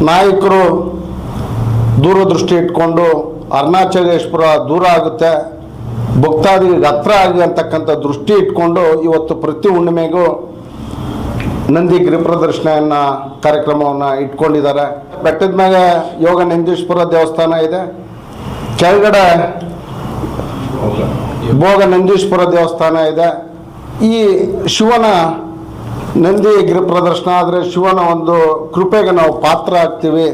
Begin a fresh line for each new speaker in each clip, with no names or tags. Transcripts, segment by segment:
ನಾಯಕರು ದೂರದೃಷ್ಟಿ ಇಟ್ಕೊಂಡು ಅರುಣಾಚಲೇಶ್ವರ ದೂರ ಆಗುತ್ತೆ, ಭಕ್ತಾದಿಗಳಿಗೆ ಹತ್ರ ಆಗಿ ಅಂತಕ್ಕಂಥ ದೃಷ್ಟಿ ಇಟ್ಕೊಂಡು ಇವತ್ತು ಪ್ರತಿ ಹುಣ್ಣಿಮೆಗೂ ನಂದಿ ಗಿರಿ ಪ್ರದರ್ಶನ ಕಾರ್ಯಕ್ರಮವನ್ನು ಇಟ್ಕೊಂಡಿದ್ದಾರೆ. ಬೆಟ್ಟದ ಮೇಲೆ ಯೋಗ ನಂದೀಶ್ವರ ದೇವಸ್ಥಾನ ಇದೆ, ಕೆಳಗಡೆ ಭೋಗ ನಂದೀಶ್ವರ ದೇವಸ್ಥಾನ ಇದೆ. ಈ ಶಿವನ ನಂದಿ ಗಿರಿ ಪ್ರದರ್ಶನ ಆದರೆ ಶಿವನ ಒಂದು ಕೃಪೆಗೆ ನಾವು ಪಾತ್ರ ಆಗ್ತೀವಿ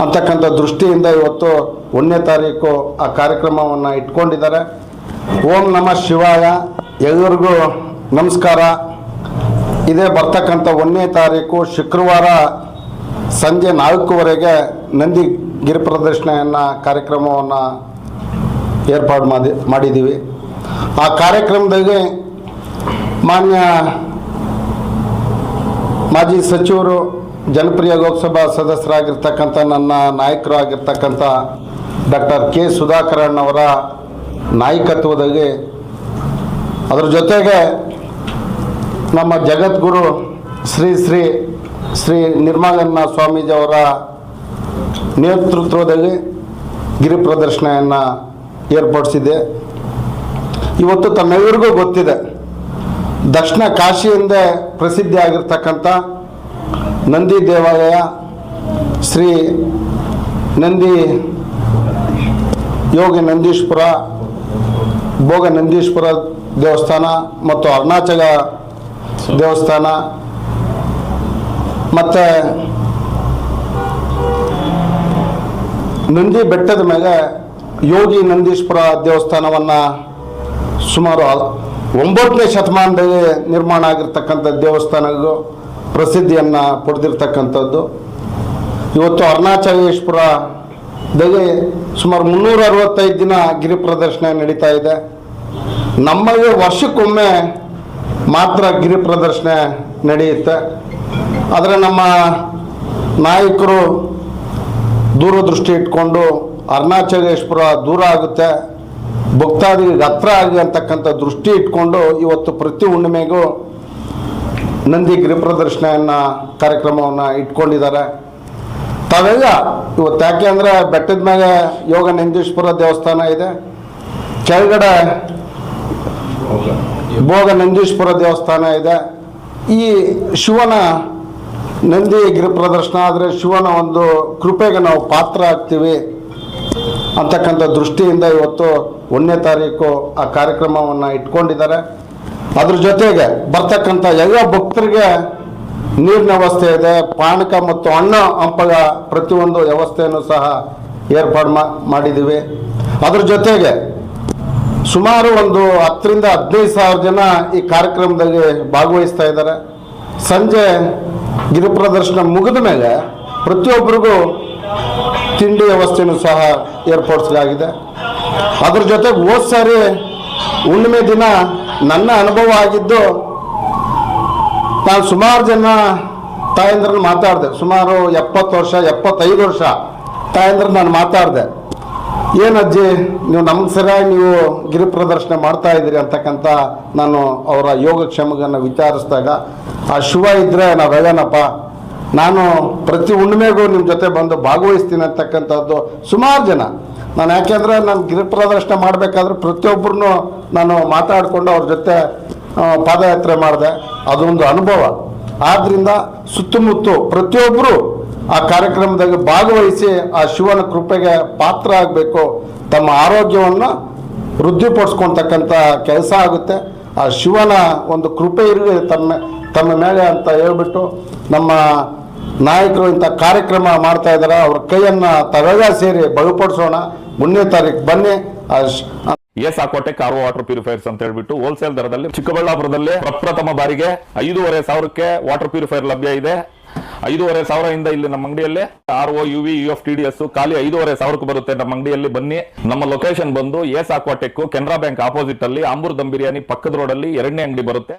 ಅಂತಕ್ಕಂಥ ದೃಷ್ಟಿಯಿಂದ ಇವತ್ತು 1ನೇ ತಾರೀಕು ಆ ಕಾರ್ಯಕ್ರಮವನ್ನು ಇಟ್ಕೊಂಡಿದ್ದಾರೆ. ಓಂ ನಮಃ ಶಿವಾಯ, ಎಲ್ಲರಿಗೂ ನಮಸ್ಕಾರ. ಇದೇ ಬರ್ತಕ್ಕಂಥ 1ನೇ ತಾರೀಕು ಶುಕ್ರವಾರ ಸಂಜೆ 4:00ವರೆಗೆ ನಂದಿ ಗಿರಿ ಪ್ರದರ್ಶನ ಕಾರ್ಯಕ್ರಮವನ್ನು ಏರ್ಪಾಡು ಮಾಡಿದ್ದೀವಿ. ಆ ಕಾರ್ಯಕ್ರಮದಲ್ಲಿ ಮಾನ್ಯ ಮಾಜಿ ಸಚಿವರು, ಜನಪ್ರಿಯ ಲೋಕಸಭಾ ಸದಸ್ಯರಾಗಿರ್ತಕ್ಕಂಥ ನನ್ನ ನಾಯಕರು ಆಗಿರ್ತಕ್ಕಂಥ ಡಾಕ್ಟರ್ ಕೆ ಸುಧಾಕರಣ್ಣವರ ನಾಯಕತ್ವದಲ್ಲಿ, ಅದರ ಜೊತೆಗೆ ನಮ್ಮ ಜಗದ್ಗುರು ಶ್ರೀ ನಿರ್ಮಲಾನಂದ ಸ್ವಾಮೀಜಿಯವರ ನೇತೃತ್ವದಲ್ಲಿ ಗಿರಿ ಪ್ರದರ್ಶನ ಏರ್ಪಡಿಸಿದೆ. ಇವತ್ತು ತಮ್ಮೆಲ್ಲರಿಗೂ ಗೊತ್ತಿದೆ, ದಕ್ಷಿಣ ಕಾಶಿಯಿಂದ ಪ್ರಸಿದ್ಧಿ ಆಗಿರ್ತಕ್ಕಂಥ ನಂದಿ ದೇವಾಲಯ, ಶ್ರೀ ನಂದಿ ಯೋಗಿ ನಂದೀಶ್ವರ, ಭೋಗ ನಂದೀಶ್ವರ ದೇವಸ್ಥಾನ ಮತ್ತು ಅರುಣಾಚಲ ದೇವಸ್ಥಾನ ಮತ್ತು ನಂದಿ ಬೆಟ್ಟದ ಮೇಲೆ ಯೋಗಿ ನಂದೀಶ್ವರ ದೇವಸ್ಥಾನವನ್ನು ಸುಮಾರು 9ನೇ ಶತಮಾನದಲ್ಲಿ ನಿರ್ಮಾಣ ಆಗಿರ್ತಕ್ಕಂಥ ದೇವಸ್ಥಾನಗಳು ಪ್ರಸಿದ್ಧಿಯನ್ನು ಪಡೆದಿರ್ತಕ್ಕಂಥದ್ದು. ಇವತ್ತು ಅರುಣಾಚಲೇಶ್ವರದಲ್ಲಿ ಸುಮಾರು 365 ದಿನ ಗಿರಿ ಪ್ರದರ್ಶನ ನಡೀತಾ ಇದೆ. ನಮಗೆ ವರ್ಷಕ್ಕೊಮ್ಮೆ ಮಾತ್ರ ಗಿರಿ ಪ್ರದರ್ಶನ ನಡೆಯುತ್ತೆ. ಆದರೆ ನಮ್ಮ ನಾಯಕರು ದೂರದೃಷ್ಟಿ ಇಟ್ಕೊಂಡು ಅರುಣಾಚಲೇಶ್ವರ ದೂರ ಆಗುತ್ತೆ, ಭಕ್ತಾದಿಗಳಿಗೆ ಹತ್ರ ಆಗಿ ಅಂತಕ್ಕಂಥ ದೃಷ್ಟಿ ಇಟ್ಕೊಂಡು ಇವತ್ತು ಪ್ರತಿ ಹುಣ್ಣಿಮೆಗೂ ನಂದಿ ಗಿರಿ ಪ್ರದರ್ಶನ ಕಾರ್ಯಕ್ರಮವನ್ನು ಇಟ್ಕೊಂಡಿದ್ದಾರೆ. ತಾವೆಲ್ಲ ಇವತ್ತು ಯಾಕೆ ಅಂದರೆ ಬೆಟ್ಟದ ಮೇಲೆ ಯೋಗ ನಂದೀಶ್ವರ ದೇವಸ್ಥಾನ ಇದೆ, ಕೆಳಗಡೆ ಭೋಗ ನಂದೀಶ್ವರ ದೇವಸ್ಥಾನ ಇದೆ. ಈ ಶಿವನ ನಂದಿ ಗಿರಿ ಪ್ರದರ್ಶನ ಆದರೆ ಶಿವನ ಒಂದು ಕೃಪೆಗೆ ನಾವು ಪಾತ್ರ ಆಗ್ತೀವಿ ಅಂತಕ್ಕಂಥ ದೃಷ್ಟಿಯಿಂದ ಇವತ್ತು 1ನೇ ತಾರೀಕು ಆ ಕಾರ್ಯಕ್ರಮವನ್ನು ಇಟ್ಕೊಂಡಿದ್ದಾರೆ. ಅದ್ರ ಜೊತೆಗೆ ಬರ್ತಕ್ಕಂಥ ಎಲ್ಲ ಭಕ್ತರಿಗೆ ನೀರಿನ ವ್ಯವಸ್ಥೆ ಇದೆ, ಪಾನಕ ಮತ್ತು ಹಣ್ಣು ಹಂಪಲ ಪ್ರತಿಯೊಂದು ವ್ಯವಸ್ಥೆಯನ್ನು ಸಹ ಏರ್ಪಾಡು ಮಾಡಿದ್ದೀವಿ. ಅದ್ರ ಜೊತೆಗೆ ಸುಮಾರು ಒಂದು 10 ರಿಂದ 15 ಸಾವಿರ ಜನ ಈ ಕಾರ್ಯಕ್ರಮದಲ್ಲಿ ಭಾಗವಹಿಸ್ತಾ ಇದ್ದಾರೆ. ಸಂಜೆ ಗಿರಿ ಪ್ರದರ್ಶನ ಮುಗಿದ ಮೇಲೆ ಪ್ರತಿಯೊಬ್ಬರಿಗೂ ತಿಂಡಿ ವ್ಯವಸ್ಥೆಯೂ ಸಹ ಏರ್ಪಡಿಸಲಾಗಿದೆ. ಅದ್ರ ಜೊತೆಗೆ ಹೋದ ಸಾರಿ ಹುಣ್ಣಿಮೆ ದಿನ ನನ್ನ ಅನುಭವ ಆಗಿದ್ದು, ನಾನು ಸುಮಾರು ಜನ ತಾಯಂದ್ರನ್ನ ಮಾತಾಡಿದೆ, ಸುಮಾರು 70 ವರ್ಷ 75 ವರ್ಷ ತಾಯಂದ್ರ ನಾನು ಮಾತಾಡಿದೆ, ಏನಜ್ಜಿ ನೀವು ನಮ್ಗೆ ಸರಿಯಾಗಿ ನೀವು ಗಿರಿ ಪ್ರದರ್ಶನ ಮಾಡ್ತಾ ಇದ್ದೀರಿ ಅಂತಕ್ಕಂಥ ನಾನು ಅವರ ಯೋಗಕ್ಷೇಮಗಳನ್ನು ವಿಚಾರಿಸಿದಾಗ, ಆ ಶಿವ ಇದ್ದರೆ ನಾವೆಲ್ಲನಪ್ಪ, ನಾನು ಪ್ರತಿ ಹುಣ್ಣಿಮೆಗೂ ನಿಮ್ಮ ಜೊತೆ ಬಂದು ಭಾಗವಹಿಸ್ತೀನಿ ಅಂತಕ್ಕಂಥದ್ದು ಸುಮಾರು ಜನ. ನಾನು ಯಾಕೆಂದರೆ ನಾನು ಗಿರಿ ಪ್ರದರ್ಶನ ಮಾಡಬೇಕಾದ್ರೆ ಪ್ರತಿಯೊಬ್ಬರನ್ನು ನಾನು ಮಾತಾಡಿಕೊಂಡು ಅವ್ರ ಜೊತೆ ಪಾದಯಾತ್ರೆ ಮಾಡಿದೆ, ಅದೊಂದು ಅನುಭವ. ಆದ್ದರಿಂದ ಸುತ್ತಮುತ್ತ ಪ್ರತಿಯೊಬ್ಬರು ಆ ಕಾರ್ಯಕ್ರಮದಾಗ ಭಾಗವಹಿಸಿ ಆ ಶಿವನ ಕೃಪೆಗೆ ಪಾತ್ರ ಆಗಬೇಕು, ತಮ್ಮ ಆರೋಗ್ಯವನ್ನು ವೃದ್ಧಿಪಡಿಸ್ಕೊಳ್ತಕ್ಕಂಥ ಕೆಲಸ ಆಗುತ್ತೆ. ಆ ಶಿವನ ಒಂದು ಕೃಪೆ ಇರಲಿ ತಮ್ಮ ಮೇಲೆ ಅಂತ ಹೇಳ್ಬಿಟ್ಟು ನಮ್ಮ ನಾಯಕರು ಇಂಥ ಕಾರ್ಯಕ್ರಮ ಮಾಡ್ತಾ ಇದ್ದಾರೆ. ಅವ್ರ ಕೈಯನ್ನು ತಾವೆಲ್ಲ ಸೇರಿ ಬಲಪಡಿಸೋಣ. 1ನೇ ತಾರೀಕು ಬನ್ನಿ.
ಎಸ್ಆಕ್ವಾಟೆಕ್ ಆರ್ಒ ವಾಟರ್ ಪ್ಯೂರಿಫೈರ್ಸ್ ಅಂತ ಹೇಳ್ಬಿಟ್ಟು ಹೋಲ್ಸೇಲ್ ದರದಲ್ಲಿ ಚಿಕ್ಕಬಳ್ಳಾಪುರದಲ್ಲಿ ಪ್ರಪ್ರಥಮ ಬಾರಿಗೆ 5,500 ವಾಟರ್ ಪ್ಯೂರಿಫೈರ್ ಲಭ್ಯ ಇದೆ. 5,500 ಇಲ್ಲಿ ನಮ್ಮ ಅಂಗಡಿಯಲ್ಲಿ RO UV UF TDS ಖಾಲಿ 5,500 ಬರುತ್ತೆ ನಮ್ಮ ಅಂಗಡಿಯಲ್ಲಿ. ಬನ್ನಿ. ನಮ್ಮ ಲೊಕೇಶನ್ ಬಂದು ಎಸ್ಆಕ್ವಾಟೆಕ್ ಕೆನರಾ ಬ್ಯಾಂಕ್ ಆಪೋಸಿಟ್ ಅಲ್ಲಿ ಆಂಬೂರ್ ದಮ್ ಬಿರಿಯಾನಿ ಪಕ್ಕದ ರೋಡ್ ಅಲ್ಲಿ 2ನೇ ಅಂಗಡಿ ಬರುತ್ತೆ.